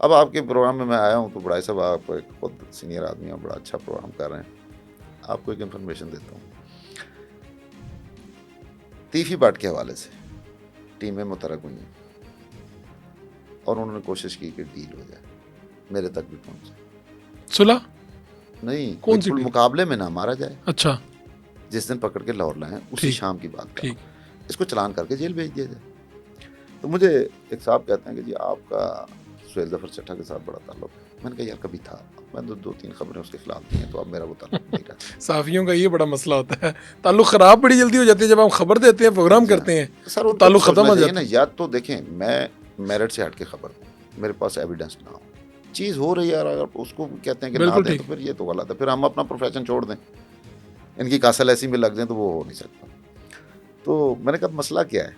अब आपके प्रोग्राम में मैं आया हूँ तो बुढ़ाई साहब आप एक खुद सीनियर आदमी हैं, बड़ा अच्छा प्रोग्राम कर रहे हैं, आपको एक इन्फॉर्मेशन देता हूँ। तीफी बाट के हवाले से टीमें मुतरक हुई हैं और उन्होंने कोशिश की कि डील हो जाए, मेरे तक भी पहुंचे। सुलह नहीं, कौन सी बिल्कुल डील? मुकाबले में ना मारा जाए। अच्छा जिस दिन पकड़ के लाहौर लाए उसी ठीक शाम की बात कर रहा ठीक। हूं। इसको चलान करके जेल भेज दिया जाए। तो मुझे एक साहब कहते हैं कि जी आपका सुहेल जफर चट्टा के साथ बड़ा ताल्लुक है। मैंने कहा यार कभी था, मैं दो तीन खबरें उसके खिलाफ दी हैं, तो अब मेरा वो ताल्लुक नहीं रहा। साफियों का ये बड़ा मसला होता है, ताल्लुक खराब बड़ी जल्दी हो जाती है। जब हम खबर देते हैं, प्रोग्राम जी हाँ। करते हैं, सर तो उनको ताल्लुक खत्म सोचना हो चाहिए जाता ना, है। या तो देखें मैं मेरिट से हट के खबर दूँ, मेरे पास एविडेंस ना हो, चीज़ हो रही है यार, अगर उसको कहते हैं कि ना बिल्कुल दें ठीक। तो फिर ये तो गलत है, फिर हम अपना प्रोफेशन छोड़ दें, इनकी कासल ऐसी में लग जाए तो वो हो नहीं सकता। तो मैंने कहा मसला क्या है?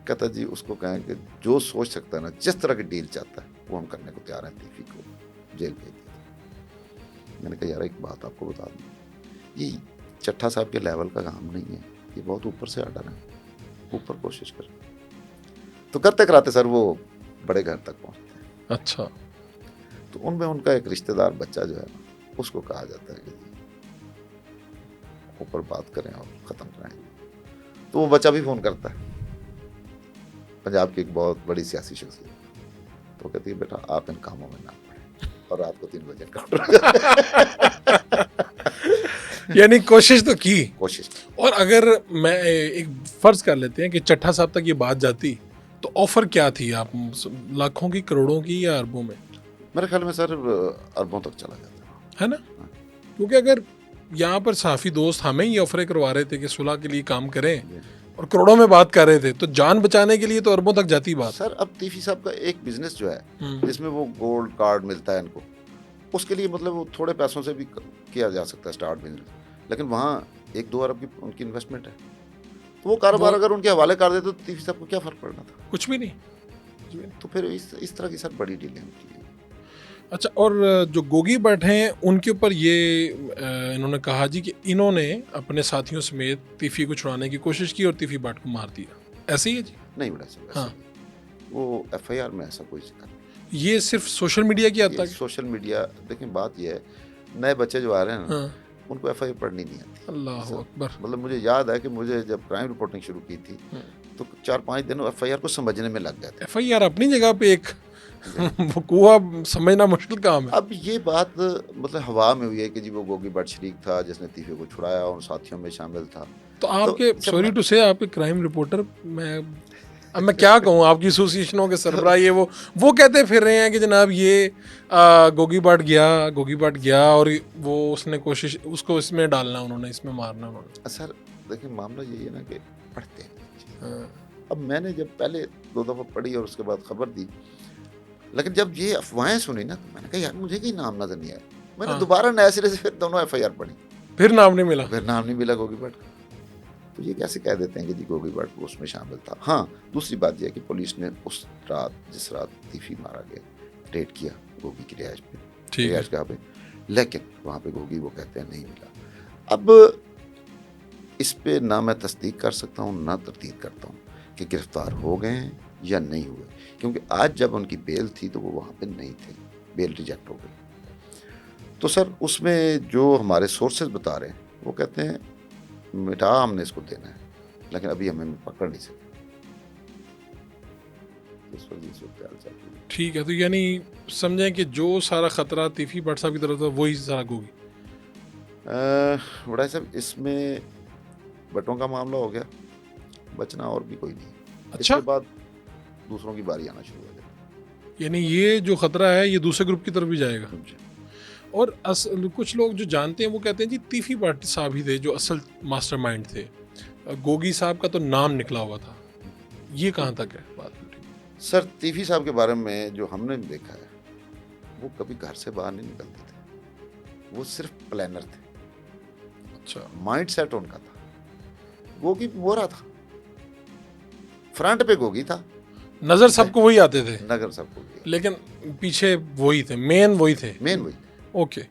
कहता जी उसको कहें कि जो सोच सकता है ना, जिस तरह की डील चाहता है वो हम करने को तैयार हैं, तीफी को जेल भेज दिया। मैंने कहा यार एक बात आपको बता दूँ, ये चट्टा साहब के लेवल का काम नहीं है, ये बहुत ऊपर से ऑर्डर है, ऊपर कोशिश करें। तो करते कराते सर वो बड़े घर तक पहुंचते हैं। अच्छा तो उनमें उनका एक रिश्तेदार बच्चा जो है ना, उसको कहा जाता है कि जी ऊपर बात करें और ख़त्म करें। तो वो बच्चा भी फ़ोन करता है, पंजाब की एक बहुत बड़ी सियासी शख्सियत। तो कहती है बेटा आप इन कामों में ना पड़े, और रात को 3 बजे एनकाउंटर। यानी कोशिश तो की। कोशिश की। और अगर मैं एक फर्ज कर लेते हैं कि चट्टा साहब तक ये बात जाती, तो ऑफर क्या थी? आप लाखों की, करोड़ों की, या अरबों में? मेरे ख्याल में सर अरबों तक चला जाता है ना? क्योंकि अगर यहाँ पर साफी दोस्त हमें ही ऑफरें करवा रहे थे कि सुलह के लिए काम करें, है। और करोड़ों में बात कर रहे थे, तो जान बचाने के लिए तो अरबों तक जाती बात। सर अब तीफी साहब का एक बिजनेस जो है हम्म। जिसमें वो गोल्ड कार्ड मिलता है इनको, उसके लिए मतलब वो थोड़े पैसों से भी किया जा सकता है स्टार्ट बिजनेस, लेकिन वहाँ 1-2 अरब की उनकी इन्वेस्टमेंट है। तो वो कारोबार अगर उनके हवाले कर देते तो तीफी साहब को क्या फ़र्क पड़ना था? कुछ भी नहीं। तो फिर इस तरह की सर बड़ी डीलें होती है। अच्छा, और जो गोगी भट्ट हैं उनके ऊपर ये इन्होंने कहा जी कि इन्होंने अपने साथियों समेत तीफी को छुड़ाने की कोशिश की और तीफी भट्ट को मार दिया। ऐसे ही है जी? नहीं बड़ा सर वैसे हाँ। नहीं। वो एफआईआर में ऐसा कोई जिक्र नहीं। ये सिर्फ सोशल मीडिया की हद ये तक? सोशल मीडिया, देखें बात ये है, नए बच्चे जो आ रहे हैं ना, हाँ। उनको एफआईआर पढ़नी नहीं आती। अल्लाह सर, अकबर। मतलब मुझे याद है कि मुझे जब क्राइम रिपोर्टिंग शुरू की थी तो 4-5 दिन एफआईआर को समझने में लग गए थे। एफआईआर अपनी जगह पे एक वकूआ समझना मुश्किल काम है। अब ये बात मतलब हवा में हुई है कि जी वो गोगी भट्ट शरीक था जिसने तीफे को छुड़ाया, उन साथियों में शामिल था। तो आपके, जब सॉरी टू से, आपके क्राइम रिपोर्टर, मैं अब मैं क्या कहूँ, आपकी एसोसिएशनों के सरबराह ये वो कहते फिर रहे हैं कि जनाब ये गोगी भट्ट गया और वो उसने कोशिश, उसको इसमें डालना, उन्होंने इसमें मारना उन्होंने। सर देखिए मामला यही है ना कि पढ़ते हैं। हाँ। अब मैंने जब पहले 2 दफ़ा पढ़ी और उसके बाद खबर दी, लेकिन जब ये अफवाहें सुनी ना तो मैंने कहा यार मुझे कहीं नाम नजर नहीं आया। मैंने हाँ। दोबारा नए सिरे से फिर दोनों एफआईआर पढ़ी, फिर नाम नहीं मिला। फिर नाम नहीं मिला गोगी भट्ट का। तो ये कैसे कह देते हैं कि जी गोगी भट्ट उसमें शामिल था? हाँ, दूसरी बात यह है कि पुलिस ने उस रात, जिस रात तीफी मारा गया, रेड किया गोगी की रिहाइश पे, ठीक है। रिहाइश गाह पे, लेकिन वहाँ पे गोगी वो कहते हैं नहीं मिला। अब इस पे ना मैं तस्दीक कर सकता हूँ ना तरदीद करता हूँ कि गिरफ्तार हो गए हैं या नहीं हुए, क्योंकि आज जब उनकी बेल थी तो वो वहाँ पे नहीं थे, बेल रिजेक्ट हो गई। तो सर उसमें जो हमारे सोर्सेज बता रहे हैं वो कहते हैं मिटा हमने इसको देना है, लेकिन अभी हमें पकड़ नहीं सके। इस वजह से ख्याल चल रही है। ठीक है, तो यानी समझें कि जो सारा खतरा तीफी भट्ट साहब की तरफ था वही सारा गोगी। बड़ा साहब इसमें बटों का मामला हो गया, बचना और भी कोई नहीं। अच्छा। इसके बाद दूसरों की बारी आना शुरू हो जाएगी। यानी ये जो खतरा है ये दूसरे ग्रुप की तरफ भी जाएगा। जी। और कुछ लोग जो जानते हैं वो कहते हैं जी तीफी भट्ट साहब ही थे जो असल मास्टरमाइंड थे, गोगी साहब का तो नाम निकला हुआ था। ये कहाँ तक है बात? सर तीफी साहब के बारे में जो हमने देखा है, वो कभी घर से बाहर नहीं निकलते थे, वो सिर्फ प्लानर थे। अच्छा। माइंड सेट उनका था, गोगी मोरा था, फ्रंट पे गोगी था, नजर सबको वही आते थे, नगर सबको, लेकिन पीछे वही थे, मेन वही थे। मेन वही। ओके।